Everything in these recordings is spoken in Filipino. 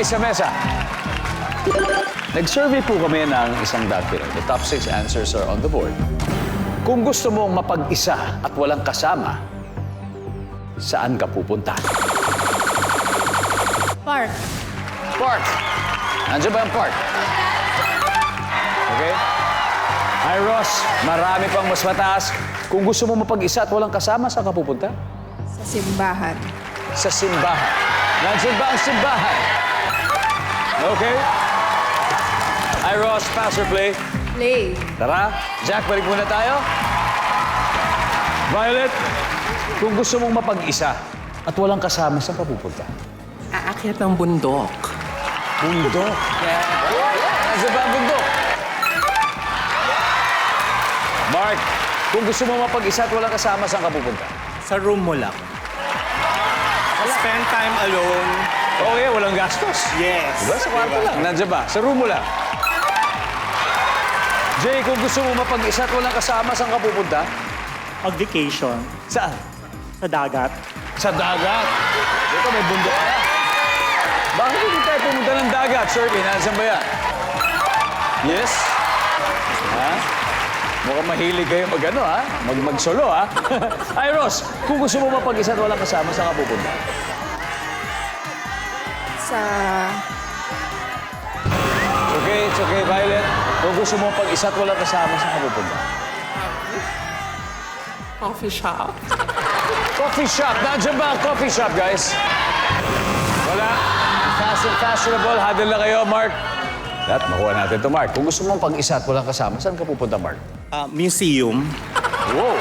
kamay sa mesa. Nag-survey po kami ng isang Pinoy. The top 6 answers are on the board. Kung gusto mong mapag-isa at walang kasama, saan ka pupunta? Park. Park. Nandiyan ba ang park? Okay? Hi, Ross. Marami pang mas mataas. Kung gusto mo mapag-isa at walang kasama, saan ka pupunta? Sa simbahan. Sa simbahan. Nandiyan ba ang simbahan? Okay? Hi, Ross. Pass or play? Play. Tara. Jack, balik muna tayo. Violet, kung gusto mong mapag-isa at walang kasama, saan ka pupunta? Aakyat ng bundok. Bundok. Nandiyan ba ang bundok? Mark, kung gusto mo mapag-isa at walang kasama, saan ka pupunta? Sa room mo lang. Spend time alone. Okay, walang gastos. Yes. Diba? Sa kwarto lang. Nandiyan ba? Sa room mo lang. Jay, kung gusto mo mapag-isa at walang kasama, saan ka pupunta? Mag-vacation Saan? sa dagat. Sa dagat. Dito may bundok ka. Bakit hindi tayo pumunta ng dagat, Shirley? Nandiyan ba yan? Yes? Ha? Mukhang mahilig kayo mag-ano, ha? Mag-solo, ha? Ay, Ross, kung gusto mo mapag-isa at walang kasama, saan ka pupunta? Sa... It's okay, Violet. Kung gusto mo pag-isa at walang kasama, saan ka pupunta? Coffee shop. Coffee shop. Nandiyan ba ang coffee shop, guys? Wala. Fast and fashionable. Hadal na kayo, Mark. Lahat, makuha natin ito, Mark. Kung gusto mong pag-isa at walang kasama, saan ka pupunta, Mark? Museum. Wow.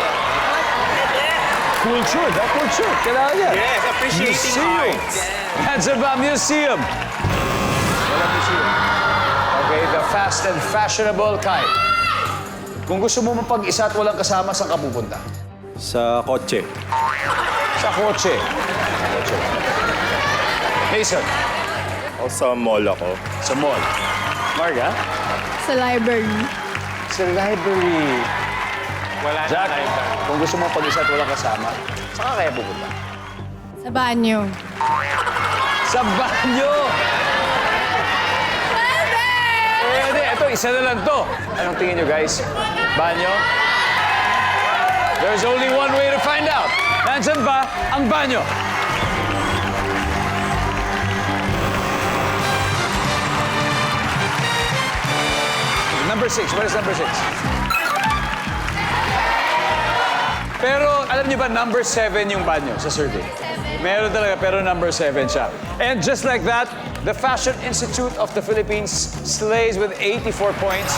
Culture. That culture. Kailangan yan. Yes, appreciating arts. Nandiyan ba ang museum? Wala museum. Okay, the fast and fashionable kind. Kung gusto mo mapag-isa at walang kasama, saan ka pupunta? Sa kotse. Sa kotse. Sa kotse. Mason, O sa mall ako. sa mall. Marga? Sa library. Sa library. Wala Jack, kung gusto mo pag-isa at walang kasama, saan ka kaya pupunta? Sa banyo. Sa banyo! Pwede! Ito, isa na lang to. Anong tingin nyo, guys? Banyo? There's only one way to find out. Nandyan ba ang banyo? Number 6. What is number 6? Pero alam niyo ba, number 7 yung banyo sa survey? Meron talaga, pero number 7 siya. And just like that, the Fashion Institute of the Philippines slays with 84 points.